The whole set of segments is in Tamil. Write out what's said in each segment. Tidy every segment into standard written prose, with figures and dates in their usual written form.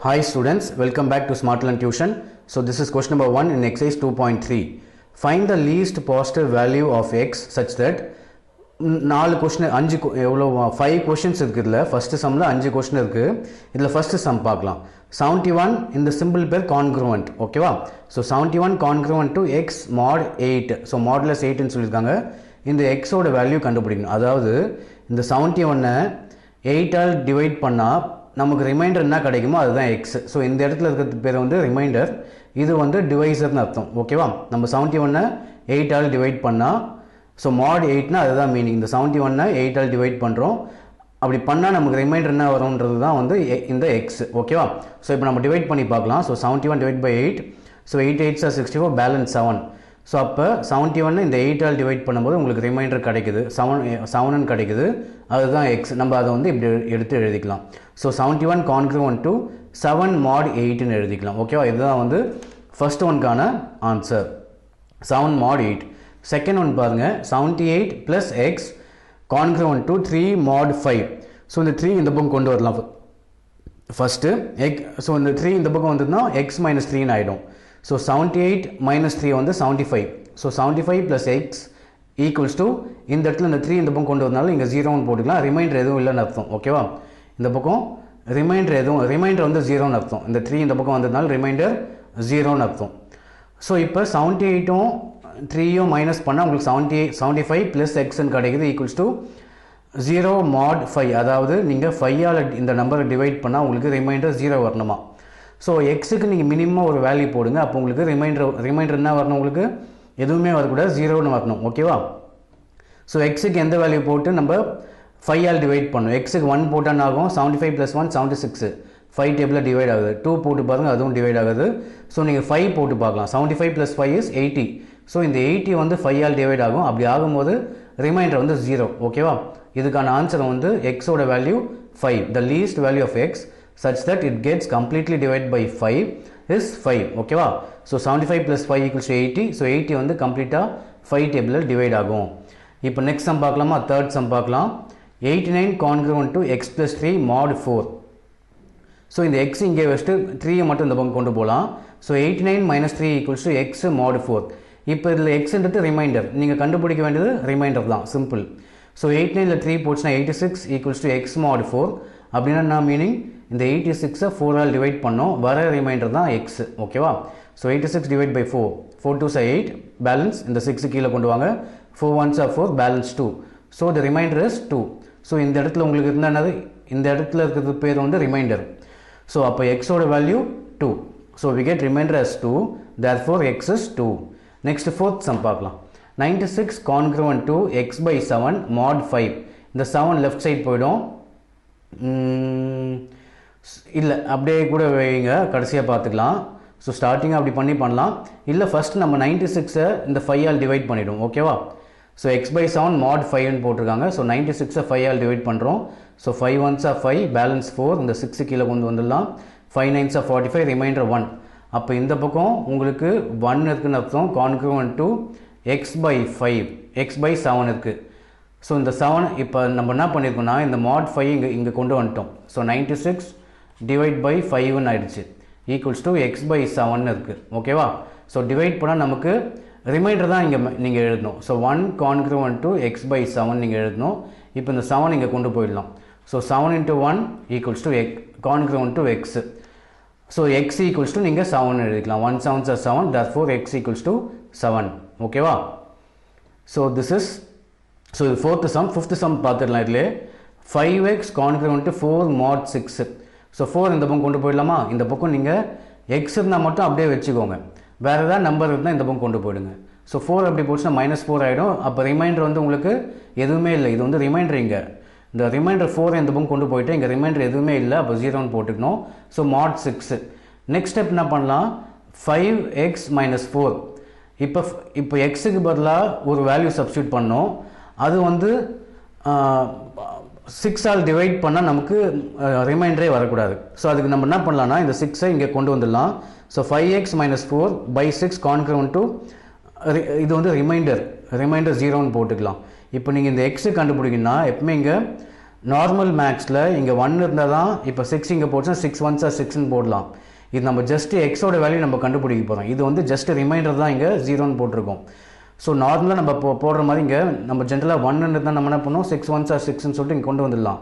Hi students, welcome back to Smartlearn Tuition. So this is question number 1 in exercise 2.3. Find the least positive value of x such that 4 question 5 questions இருக்குதுல first sumல 5 question இருக்கு. இதுல first sum பார்க்கலாம். 71 in the symbol pair congruent. ஓகேவா? So 71 congruent to x mod 8. So modulus 8 ன்னு சொல்லிருக்காங்க. இந்த x ஓட வேல்யூ கண்டுபிடிக்கணும். அதாவது இந்த 71 8 ஆல் டிவைட் பண்ணா நமக்கு ரிமைண்டர் என்ன கிடைக்குமோ அதுதான் x. ஸோ இந்த இடத்துல இருக்கிறது பேர் வந்து ரிமைண்டர், இது வந்து டிவைசர்னு அர்த்தம். ஓகேவா? நம்ம 71 8 ஆல் டிவைட் பண்ணால் ஸோ மாட் 8னா அதுதான் மீனிங். இந்த 71 8 ஆல் டிவைட் பண்ணுறோம், அப்படி பண்ணால் நமக்கு ரிமைண்டர் என்ன வரும்ன்றது தான் வந்து இந்த x. ஓகேவா? ஸோ இப்போ நம்ம டிவைட் பண்ணி பார்க்கலாம். So 71 divide by 8, so 8 8s are 64, balance 7. So அப்போ 71 இந்த 8 ஆல் டிவைட் பண்ணும்போது உங்களுக்கு ரிமைண்டர் கிடைக்குது, 7 கிடைக்குது, அதுதான் x. நம்ம அதை வந்து இப்படி எடுத்து எழுதிக்கலாம். ஸோ 71 congruent to 7 mod 8ன்னு எழுதிக்கலாம். ஓகேவா? இதுதான் வந்து ஃபர்ஸ்ட் ஒன்கான ஆன்சர், 7 mod 8. செகண்ட் ஒன் பாருங்கள், 78 plus x congruent to 3 mod 5. So இந்த 3 இந்த பக்கம் கொண்டு வரலாம் ஃபஸ்ட்டு. ஸோ இந்த 3 இந்த பக்கம் வந்ததுன்னா எக்ஸ் மைனஸ் 3ன்னு ஆகிடும். ஸோ 78 minus 3 வந்து 75. So 75 plus x equals to இந்த இடத்துல இந்த 3 இந்த பக்கம் கொண்டு வந்தாலும் இங்கே 0ன்னு போட்டுக்கலாம். ரிமைண்டர் எதுவும் இல்லைன்னு அர்த்தம். ஓகேவா? இந்த பக்கம் ரிமைண்டர் வந்து 0ன்னு அர்த்தம். இந்த 3 இந்த பக்கம் வந்ததுனால ரிமைண்டர் 0ன்னு அர்த்தம். ஸோ இப்போ 78ம் 3யும் மைனஸ் பண்ணால் உங்களுக்கு 75 ப்ளஸ் எக்ஸ்ன்னு கிடைக்குது, ஈக்குவல்ஸ் டு 0 mod 5. அதாவது நீங்கள் 5ஆல் இந்த நம்பரை டிவைட் பண்ணால் உங்களுக்கு ரிமைண்டர் 0 வரணுமா. ஸோ எக்ஸுக்கு நீங்கள் மினிமம் ஒரு வேல்யூ போடுங்க, அப்போ உங்களுக்கு ரிமைண்டர் என்ன வரணும், உங்களுக்கு எதுவுமே வரக்கூடாது, 0ன்னு வரணும். ஓகேவா? ஸோ எக்ஸுக்கு எந்த வேல்யூ போட்டு நம்ம 5ஆல் டிவைட் பண்ணணும். எக்ஸுக்கு 1 போட்டால் ஆகும், 75 + 1 76, 5 டேபிளில் டிவைட் ஆகுது. 2 போட்டு பாருங்கள், அதுவும் டிவைட் ஆகுது. ஸோ நீங்கள் 5 போட்டு பார்க்கலாம். 75 + 5 is 80. ஸோ இந்த 80 வந்து 5ஆல் டிவைட் ஆகும். அப்படி ஆகும்போது ரிமைண்டர் வந்து 0. ஓகேவா? இதுக்கான ஆன்சர் வந்து எக்ஸோட value 5. The least value of x such that it gets completely divided by 5 is 5. ஓகேவா? So 75 + 5 equals to 80. ஸோ 80 வந்து கம்ப்ளீட்டாக 5 டேபிளில் டிவைட் ஆகும். இப்போ நெக்ஸ்ட் சம் பார்க்கலாமா? தேர்ட் சம் பார்க்கலாம். 89 congruent to x + 3 mod 4. So இந்த x இங்கே வச்சுட்டு 3 மட்டும் இந்த பக்கம் கொண்டு போகலாம். So 89 - 3 equals to x mod 4. இப்போ இதில் xன்றது ரிமைண்டர், நீங்கள் கண்டுபிடிக்க வேண்டியது ரிமைண்டர் தான், சிம்பிள். ஸோ 89ல் 3 போச்சுன்னா 86 equals to x mod 4. அப்படின்னா என்ன மீனிங், இந்த 86 4ஆல் டிவைட் பண்ணோம், வர ரிமைண்டர் தான் x. ஓகேவா? So 86 divide by 4, 4 2s are 8, balance இந்த 6 கீழே கொண்டு வாங்க, 4 1s are 4, balance 2. So the remainder is 2. So இந்த இடத்துல உங்களுக்கு இருந்தால் என்னது, இந்த இடத்துல இருக்கிறது பேர் வந்து ரிமைண்டர். ஸோ அப்போ எக்ஸோட value 2. So we get remainder as 2, therefore x is 2. Next fourth sum பார்க்கலாம். 96 congruent to x by 7 mod 5. இந்த 7 லெஃப்ட் சைட் போயிடும், இல்லை அப்படியே கூட வைங்க, கடைசியாக பார்த்துக்கலாம். ஸோ ஸ்டார்டிங் அப்படி பண்ணலாம், இல்லை ஃபஸ்ட்டு நம்ம 96 இந்த 5ஆல் டிவைட் பண்ணிவிடும். ஓகேவா? ஸோ x by 7 mod 5ன்னு போட்டிருக்காங்க. ஸோ 96 5ஆல் டிவைட் பண்ணுறோம். ஸோ 5 1s are 5, பேலன்ஸ் 4, இந்த 6 கீழே கொண்டு வந்துடலாம். 5 9s are 45, ரிமைண்டர் 1. அப்போ இந்த பக்கம் உங்களுக்கு 1 இருக்குன்னு அர்த்தம், congruent to x by 5, x by 7 இருக்குது. ஸோ இந்த 7 இப்போ நம்ம என்ன பண்ணியிருக்கோம்னா இந்த mod 5 இங்கே கொண்டு வந்துட்டோம். ஸோ 96 டிவைட் பை 5ன்னு ஆயிடுச்சு, ஈக்குவல்ஸ் டு x by 7 இருக்குது. ஓகேவா? ஸோ டிவைட் பண்ணால் நமக்கு ரிமைண்டர் தான் இங்கே நீங்கள் எழுதணும். So 1 congruent to x by 7 நீங்கள் எழுதணும். இப்போ இந்த 7 இங்கே கொண்டு போயிடலாம். So 7 into 1 equals to x, congruent to x. So x equals to நீங்கள் 7 எழுதிக்கலாம். 1 7s are 7, therefore x equals to 7. ஓகேவா? ஸோ திஸ் இஸ், ஸோ இது ஃபோர்த்து சம். ஃபிஃப்த்து சம் பார்த்துடலாம். இதில் 5x congruent to 4 mod 6. So 4 இந்த பக்கம் கொண்டு போயிடலாமா? இந்த பக்கம் நீங்கள் x இருந்தால் மட்டும் அப்படியே வச்சுக்கோங்க, வேறு ஏதாவது நம்பர் இருந்தால் இந்த பக்கம் கொண்டு போயிடுங்க. ஸோ 4 அப்படி போச்சுன்னா -4 ஆகிடும். அப்போ ரிமைண்டர் வந்து உங்களுக்கு எதுவுமே இல்லை, இது வந்து ரிமைண்டர். இங்கே இந்த ரிமைண்டர் 4 இந்த பக்கம் கொண்டு போயிட்டு இங்கே ரிமைண்டர் எதுவுமே இல்லை, அப்போ 0ன்னு போட்டுக்கணும். So mod 6. நெக்ஸ்ட் ஸ்டெப் என்ன பண்ணலாம், 5x - 4. இப்போ எக்ஸுக்கு பதிலாக ஒரு வேல்யூ சப்ஸ்டியூட் பண்ணோம், அது வந்து 6ஆல் டிவைட் பண்ணால் நமக்கு ரிமைண்டரே வரக்கூடாது. ஸோ அதுக்கு நம்ம என்ன பண்ணலாம்னா இந்த 6ஐ இங்கே கொண்டு வந்துடலாம். So 5x - 4 by 6 congruent to, இது வந்து ரிமைண்டர் 0ன்னு போட்டுக்கலாம். இப்போ நீங்கள் இந்த எக்ஸு கண்டுபிடிக்கணும்னா எப்பவுமே இங்கே நார்மல் மேக்ஸில் இங்கே 1 இருந்தால் தான் இப்போ 6 இங்கே போச்சுன்னா 6 1s are 6ன்னு போடலாம். இது நம்ம ஜஸ்ட் எக்ஸோட வேல்யூ நம்ம கண்டுபிடிக்க போகிறோம். இது வந்து ஜஸ்ட் ரிமைண்டர் தான் இங்கே 0ன்னு போட்டிருக்கோம். ஸோ நார்மலாக நம்ம போடுற மாதிரி இங்கே நம்ம ஜென்ரலாக 1 இருந்தால் நம்ம என்ன பண்ணுவோம் 6 1s are 6ன்னு சொல்லிட்டு இங்கே கொண்டு வந்துடலாம்.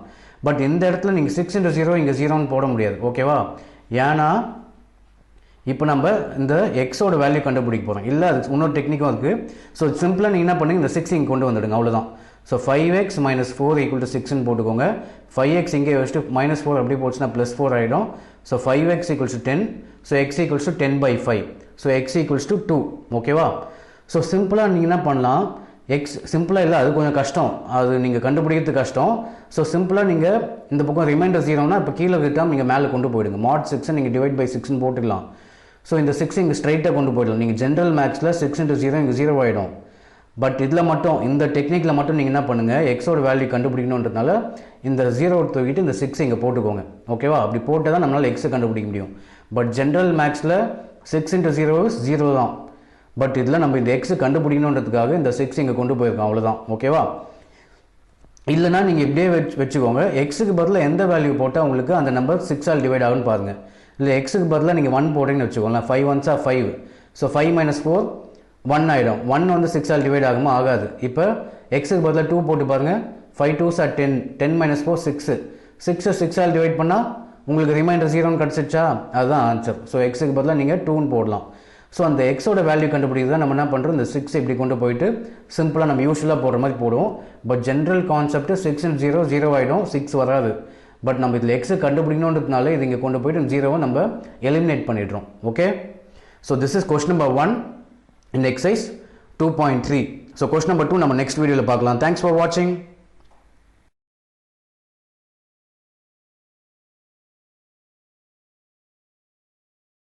பட் இந்த இடத்துல நீங்கள் 6 into 0 இங்கே 0ன்னு போட முடியாது. ஓகேவா? ஏன்னா இப்போ நம்ம இந்த எக்ஸோட வேல்யூ கண்டுபிடிக்க போகிறோம். இல்லை அது இன்னொரு டெக்னிக்கும் இருக்குது. ஸோ சிம்பிளாக நீங்கள் என்ன பண்ணுங்க, இந்த 6 இங்கே கொண்டு வந்துடுங்க, அவ்வளோதான். So 5x minus 4 equal to 6ன்னு போட்டுக்கோங்க. 5x இங்கே வச்சுட்டு -4 அப்படி போச்சுன்னா +4 ஆகிடும். So 5x equals to 10. So x equals to 10/5. So x equals to 2. ஓகேவா? ஸோ சிம்பிளாக நீங்கள் என்ன பண்ணலாம், எக்ஸ் சிம்பிளாக இல்லை, அது கொஞ்சம் கஷ்டம், அது நீங்கள் கண்டுபிடிக்கிறது கஷ்டம். ஸோ சிம்பிளாக நீங்கள் இந்த பக்கம் ரிமைண்டர் 0னா இப்போ கீழே இருக்காமல் நீங்கள் மேலே கொண்டு போயிடுங்க. mod 6 நீங்கள் டிவைட் பை 6ன்னு போட்டுக்கலாம். ஸோ இந்த 6 இங்கே ஸ்ட்ரைட்டாக கொண்டு போயிடலாம். நீங்கள் ஜென்ரல் மேக்ஸில் 6 into 0 இங்கே 0 ஆகிடும். பட் இதில் மட்டும் இந்த டெக்னிக்கில் மட்டும் நீங்கள் என்ன பண்ணுங்கள், எக்ஸோட வேல்யூ கண்டுபிடிக்கணுன்றதுனால இந்த 0 தூக்கிட்டு இந்த 6 இங்கே போட்டுக்கோங்க. ஓகேவா? அப்படி போட்டு தான் நம்மளால் எக்ஸை கண்டுபிடிக்க முடியும். பட் ஜென்ரல் மேக்ஸில் 6 into 0 is 0 தான். பட் இதில் நம்ம இந்த எக்ஸை கண்டுபிடிக்கணுன்றதுக்காக இந்த 6 இங்கே கொண்டு போயிருக்கோம், அவ்வளோதான். ஓகேவா? இல்லைனா நீங்கள் இப்படியே வச்சுக்கோங்க, எக்ஸுக்கு பதிலாக எந்த வேல்யூ போட்டால் உங்களுக்கு அந்த நம்பர் 6 ஆல் டிவைட் ஆகுன்னு பாருங்கள். இல்லை எக்ஸுக்கு பதிலாக நீங்கள் 1 போடுறீங்கன்னு வச்சுக்கோங்களேன். 5 1s are 5. ஸோ 5 minus 4 1 ஆகிடும். 1 வந்து 6 ஆல் டிவைட் ஆகுமா? ஆகாது. இப்போ எக்ஸுக்கு பதிலாக 2 போட்டு பாருங்கள். 5 2s are 10. 10 minus 4 6. 6 6 all divide பண்ணால் உங்களுக்கு ரிமைண்டர் 0ன்னு கிடச்சிச்சா? அதுதான் ஆன்சர். ஸோ எக்ஸுக்கு பதிலாக நீங்கள் 2ன்னு போடலாம். ஸோ அந்த எக்ஸோட வேல்யூ கண்டுபிடிக்கிறது தான் நம்ம என்ன பண்ணுறோம், இந்த 6 இப்படி கொண்டு போயிட்டு சிம்பிளாக நம்ம யூஸ்வலாக போடுற மாதிரி போடுவோம். பட் ஜென்ரல் கான்செப்ட் 6 into 0 0 ஆகிடும், 6 வராது. பட் நம்ம இதில் எக்ஸை கண்டுபிடிக்கணுன்றதுனால இது இங்கே கொண்டு போயிட்டு 0வை நம்ம எலிமினேட் பண்ணிடுறோம். Okay? So this is question number 1 in exercise 2.3. So question number 2 நம்ம நெக்ஸ்ட் வீடியோவில் பார்க்கலாம். தேங்க்ஸ் ஃபார் வாட்சிங்.